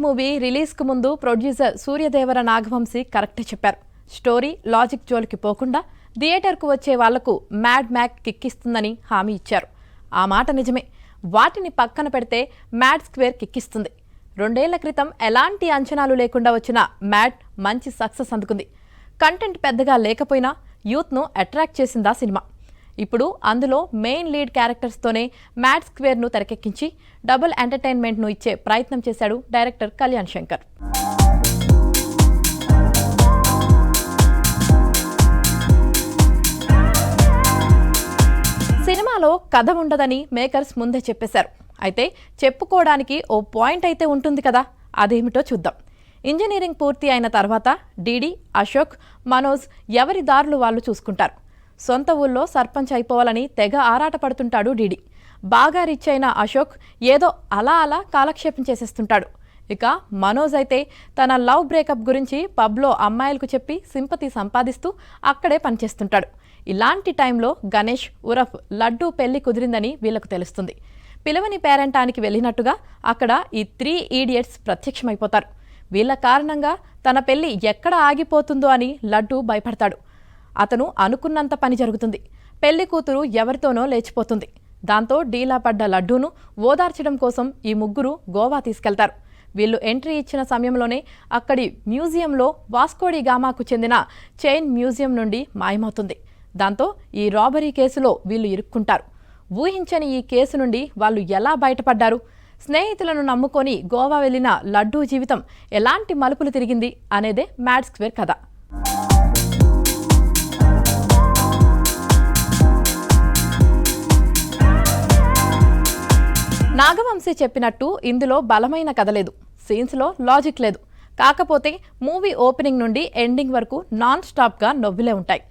Movie రిలీజ్కు ముందు producer Suryadevara Nagavamsi correct చెప్పారు. Story logic జోలికి పోకుండా థియేటర్కు వచ్చే వాళ్లకు మ్యాడ్ మ్యాక్ కిక్కిస్తుందని హామీ ఇచ్చారు. ఆ మాట నిజమే. వాటిని పక్కన పెడితే మ్యాడ్ స్క్వేర్ కిక్కిస్తుంది. 2 ఏళ్ల క్రితం ఎలాంటి అంచనాలు లేకుండా వచ్చిన మ్యాడ్ మంచి సక్సెస్ అందుకుంది. కంటెంట్ పెద్దగా లేకపోయినా యూత్ను అట్రాక్ట్ చేసిందా సినిమా. ఇప్పుడు అందులో మెయిన్ లీడ్ క్యారెక్టర్స్తోనే మ్యాడ్ స్క్వేర్ను తెరకెక్కించి డబుల్ ఎంటర్టైన్మెంట్ను ఇచ్చే ప్రయత్నం చేశాడు డైరెక్టర్ కళ్యాణ్ శంకర్. సినిమాలో కథ ఉండదని మేకర్స్ ముందే చెప్పేశారు. అయితే చెప్పుకోవడానికి ఓ పాయింట్ అయితే ఉంటుంది కదా, అదేమిటో చూద్దాం. ఇంజనీరింగ్ పూర్తి అయిన తర్వాత డీడీ, అశోక్, మనోజ్ ఎవరి దారులు వాళ్ళు చూసుకుంటారు. సొంత ఊళ్ళో సర్పంచ్ అయిపోవాలని తెగ ఆరాట పడుతుంటాడు డీడీ. బాగా రిచ్ అయిన అశోక్ ఏదో అలా కాలక్షేపం చేసేస్తుంటాడు. ఇక మనోజ్ అయితే తన లవ్ బ్రేకప్ గురించి పబ్లో అమ్మాయిలకు చెప్పి సింపతి సంపాదిస్తూ అక్కడే పనిచేస్తుంటాడు. ఇలాంటి టైంలో గణేష్ ఉరఫ్ లడ్డూ పెళ్లి కుదిరిందని వీళ్లకు తెలుస్తుంది. పిలవని పేరంటానికి వెళ్ళినట్టుగా అక్కడ ఈ 3 ఈడియట్స్ ప్రత్యక్షమైపోతారు. వీళ్ల కారణంగా తన పెళ్లి ఎక్కడ ఆగిపోతుందో అని లడ్డూ భయపడతాడు. అతను అనుకున్నంత పని జరుగుతుంది. పెళ్లి కూతురు ఎవరితోనో లేచిపోతుంది. దాంతో డీలా పడ్డ లడ్డూను ఓదార్చడం కోసం ఈ ముగ్గురు గోవా తీసుకెళ్తారు. వీళ్లు ఎంట్రీ ఇచ్చిన సమయంలోనే అక్కడి మ్యూజియంలో వాస్కోడి గామాకు చెందిన చైన్ మ్యూజియం నుండి మాయమవుతుంది. దాంతో ఈ రాబరీ కేసులో వీళ్లు ఇరుక్కుంటారు. ఊహించని ఈ కేసు నుండి వాళ్ళు ఎలా బయటపడ్డారు, స్నేహితులను నమ్ముకొని గోవా వెళ్లిన లడ్డూ జీవితం ఎలాంటి మలుపులు తిరిగింది అనేదే మ్యాడ్ స్క్వేర్ కథ. నాగవంశీ చెప్పినట్టు ఇందులో బలమైన కథ లేదు, సీన్స్లో లాజిక్ లేదు. కాకపోతే మూవీ ఓపెనింగ్ నుండి ఎండింగ్ వరకు నాన్ స్టాప్గా నవ్వులే ఉంటాయి.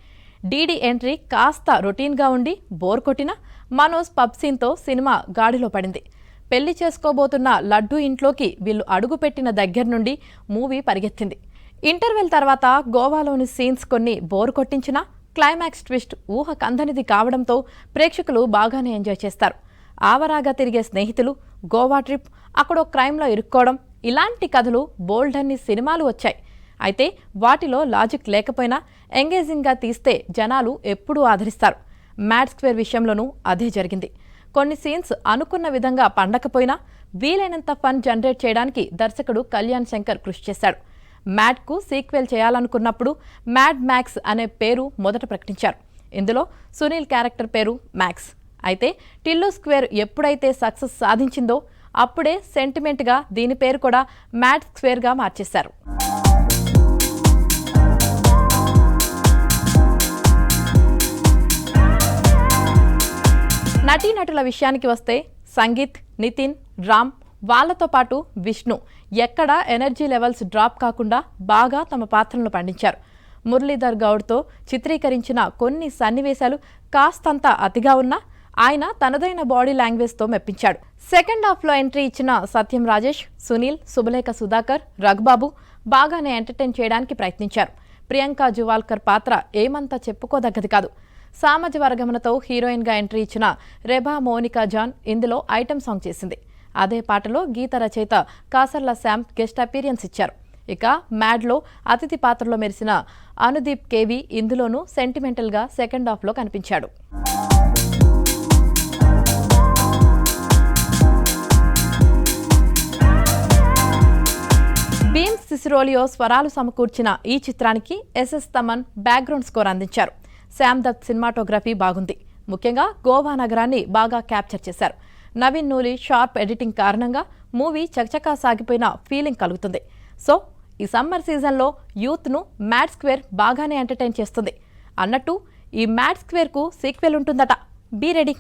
డీడీ ఎంట్రీ కాస్త రొటీన్గా ఉండి బోర్ కొట్టినా మనోజ్ పబ్ సీన్తో సినిమా గాడిలో పడింది. పెళ్లి చేసుకోబోతున్న లడ్డూ ఇంట్లోకి వీళ్ళు అడుగుపెట్టిన దగ్గర నుండి మూవీ పరిగెత్తింది. ఇంటర్వెల్ తర్వాత గోవాలోని సీన్స్ కొన్ని బోర్ కొట్టించినా క్లైమాక్స్ ట్విస్ట్ ఊహ కందనిది కావడంతో ప్రేక్షకులు బాగానే ఎంజాయ్ చేస్తారు. ఆవరాగా తిరిగే స్నేహితులు, గోవా ట్రిప్, అక్కడో క్రైమ్లో ఇరుక్కోవడం, ఇలాంటి కథలు బోల్డన్ని సినిమాలు వచ్చాయి. అయితే వాటిలో లాజిక్ లేకపోయినా ఎంగేజింగ్గా తీస్తే జనాలు ఎప్పుడూ ఆదరిస్తారు. మ్యాడ్ స్క్వేర్ విషయంలోనూ అదే జరిగింది. కొన్ని సీన్స్ అనుకున్న విధంగా పండకపోయినా వీలైనంత ఫన్ జనరేట్ చేయడానికి దర్శకుడు కళ్యాణ్ శంకర్ కృషి చేశాడు. మ్యాడ్కు సీక్వెల్ చేయాలనుకున్నప్పుడు మ్యాడ్ మ్యాక్స్ అనే పేరు మొదట ప్రకటించారు. ఇందులో సునీల్ క్యారెక్టర్ పేరు మ్యాక్స్. అయితే టిల్లు స్క్వేర్ ఎప్పుడైతే సక్సెస్ సాధించిందో అప్పుడే సెంటిమెంట్గా దీని పేరు కూడా మ్యాడ్ స్క్వేర్గా మార్చేశారు. నటీనటుల విషయానికి వస్తే సంగీత్, నితిన్, రామ్, వాళ్లతో పాటు విష్ణు ఎక్కడా ఎనర్జీ లెవెల్స్ డ్రాప్ కాకుండా బాగా తమ పాత్రలను పండించారు. మురళీధర్ గౌడ్తో చిత్రీకరించిన కొన్ని సన్నివేశాలు కాస్తంత అతిగా ఉన్నా ఆయన తనదైన బాడీ లాంగ్వేజ్తో మెప్పించాడు. సెకండ్ హాఫ్లో ఎంట్రీ ఇచ్చిన సత్యం రాజేష్, సునీల్, శుభలేఖ సుధాకర్, రఘుబాబు బాగానే ఎంటర్టైన్ చేయడానికి ప్రయత్నించారు. ప్రియాంక జువాల్కర్ పాత్ర ఏమంతా చెప్పుకోదగ్గది కాదు. సామాజ వర్గమనతో హీరోయిన్గా ఎంట్రీ ఇచ్చిన రెబా మోనికా జాన్ ఇందులో ఐటెం సాంగ్ చేసింది. అదే పాటలో గీత రచయిత కాసర్ల శామ్ గెస్ట్ అపీరియన్స్ ఇచ్చారు. ఇక మ్యాడ్లో అతిథి పాత్రలో మెరిసిన అనుదీప్ కేవి ఇందులోనూ సెంటిమెంటల్గా సెకండ్ హాఫ్లో కనిపించాడు. బీమ్స్ సిసిరోలియో స్వరాలు సమకూర్చిన ఈ చిత్రానికి ఎస్ఎస్ తమన్ బ్యాక్గ్రౌండ్ స్కోర్ అందించారు. శామ్ దత్ సినిమాటోగ్రఫీ బాగుంది. ముఖ్యంగా గోవా నగరాన్ని బాగా క్యాప్చర్ చేశారు. నవీన్ నూలి షార్ప్ ఎడిటింగ్ కారణంగా మూవీ చకచకా సాగిపోయిన ఫీలింగ్ కలుగుతుంది. సో ఈ సమ్మర్ సీజన్లో యూత్ను మ్యాడ్ స్క్వేర్ బాగానే ఎంటర్టైన్ చేస్తుంది. అన్నట్టు ఈ మ్యాడ్ స్క్వేర్కు సీక్వెల్ ఉంటుందట. Be ready.